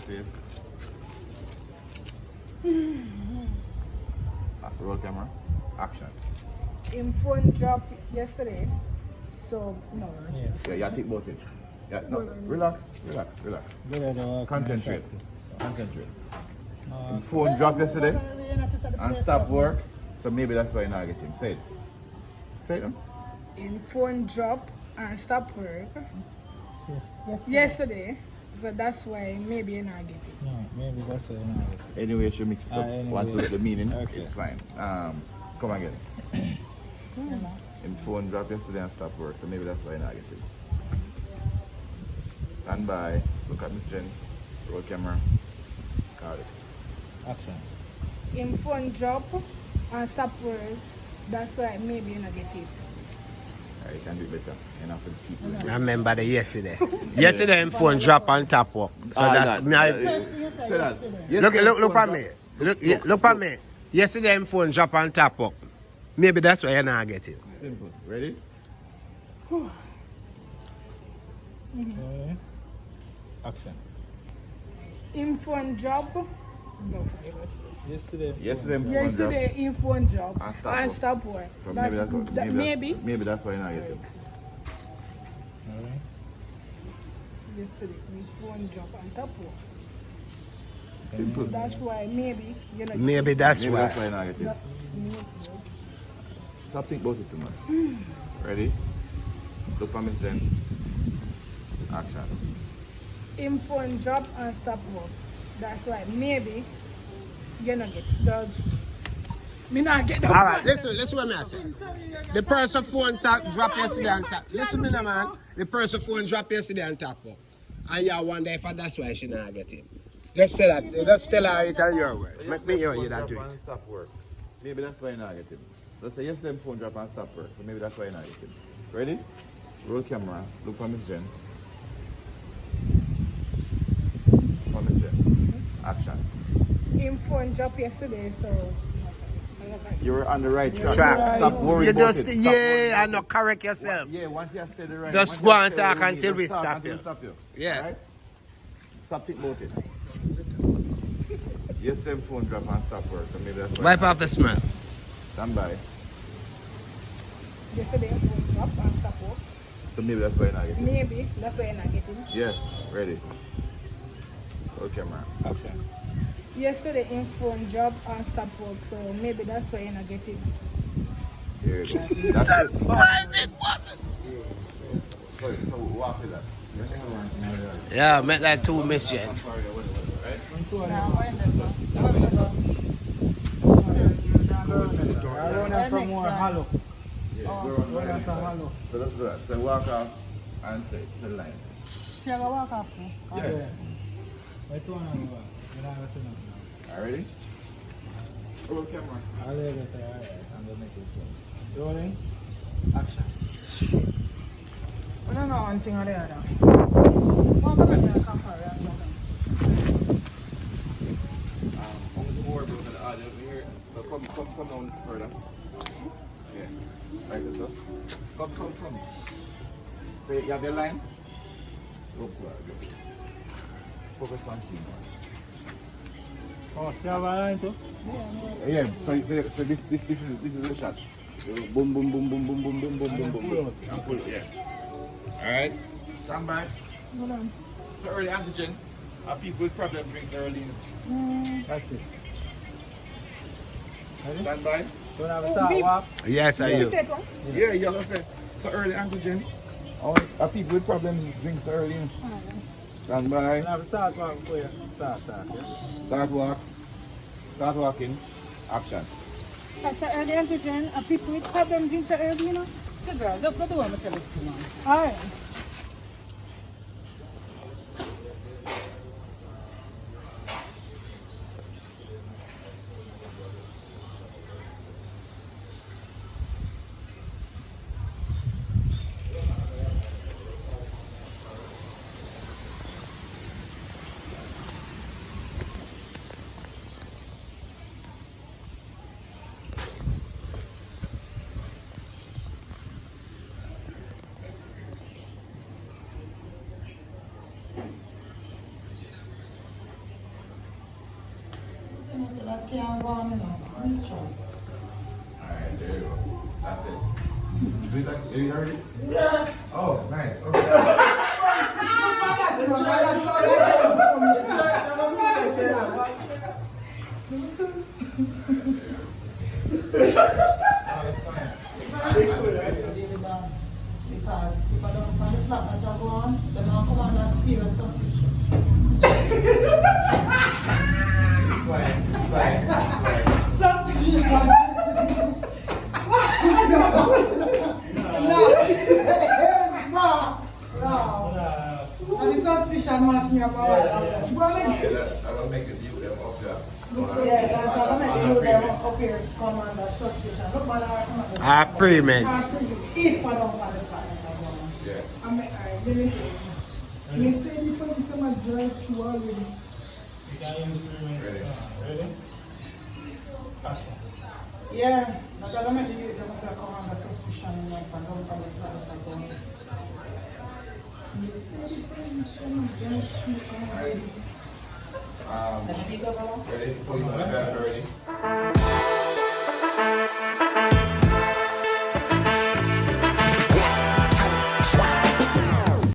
face. Roll camera. Action. Him phone dropped yesterday, so no. Yeah, you think about it. Yeah, no, relax. Concentrate. Him phone dropped yesterday and stopped work, so maybe that's why you not get him. Say it. Say it. Him phone dropped and stopped work Yes. yesterday, so that's why maybe you not get it. No, maybe that's why you're not. Anyway, you should mix it up. Anyway. Once you get the meaning, Okay. it's fine. Come again. Him phone dropped yesterday and stopped work, so maybe that's why you not get him. Stand by. Look at Miss Jen. Roll camera. Call it. Action. Him phone dropped and stopped work, that's why maybe you not get it. Alright, you can do it better. You have to keep doing I it. remember the yesterday. Yesterday, him phone drop on top up. So that's me. Say that. Look at me. Look at me. Yesterday, him phone drop on top up. Maybe that's why you not get it. Simple. Ready? Okay. Action. Him phone dropped. No, sorry, what? Yesterday. Yesterday, him phone Yesterday, him phone dropped And and stopped stopped work. So That's, maybe maybe maybe that's why you not get him. Alright. yesterday, him phone dropped and stopped work. Simple. That's why maybe you know. Maybe that's Maybe that's why why. you not get him. Stop thinking about it too much. Ready? Look for Miss Jen. Action. Him phone drop and stop work. That's why maybe you not get it. Me not get All right, listen what me I say. The person phone drop yesterday on top. Listen me now, man. The person phone drop yesterday on top up. And you wonder if that's why she not get him. Just say that. Just tell her it on your way. Make me hear you that do it. Stop work. Maybe that's why you not get him. Let's say yesterday phone drop and stop work. So maybe that's why you not get him. Ready? Roll camera. Look for Miss Jen. For Miss Jen. Action. him phone drop yesterday, so You were on the right track. Track. Stop worrying You about just, it. Stop worrying yeah, about and not correct yourself. Yeah, once you say the right. Just once go you and say talk what you until need, we just talk stop until you. we stop you. Yeah. Alright? Stop thinking about it. Yes, same phone drop and stop work. So maybe that's why. Wipe off the smell. Stand by. yesterday him phone drop and stop work. So maybe that's why you're not getting it. Maybe that's why you not get it. Yeah, ready. Roll camera. Action. Yesterday him phone drop and stop work, so maybe that's why you not get it. Here it is. That's it. So walk with that. Yes. Yeah, make that 2 miss yet. I'm sorry, right? I want to have some more hollow. Yeah, we're on the right side. So let's do that. So walk off and say the line. She gonna walk after. Yeah. Wait, two and one. You know, that's enough now. All ready? Roll camera. I'll let it say, alright, I'm gonna make it slow. Rolling. Action. I don't know one thing or the other. What come in the camera? On the board, we're going to add over here. So come down further. Yeah. Right, that's up. Come. So you have your line? Go. Focus on Sheen. Oh, you have a line too? Yeah, so this is the shot. So boom, boom. And pull it, yeah. Alright, stand by. Hold on. So early antigen. People with problem drinks early. That's it. Ready? Stand by. So now we start walk. Yes, I do. Set one. Yeah, you understand. So early antigen. People with problems drinks early. Stand by. Now we start walk before you start talk, yeah? Start walk. Start walking. Action. That's the early antigen. People with problems drink the early, you know? Good girl, just go do what I tell you to do. Alright. can't go on, you know. I'm strong. Alright, there you go. That's it. You eat already? Yeah. Oh, nice. Okay. Oh, it's fine. Because if I don't find the flat that I go on, then I'll come on and serious sausage. It's fine. It's fine. It's fine. Sausage. No. And the suspicion match me up. Yeah, I will make it you them up there. Yeah, that's how I make you them up here come under suspicion. Look, man, I come under. If I don't find the flat that I go on. Yeah. I mean, alright, let me say. Me say before you come and drive through already. You can experiment. Ready? Ready? Action. Yeah, but I don't make you them come under suspicion if I don't find the flat that I go on. Me say before you come and drive through already. Ready to put you on the grass already?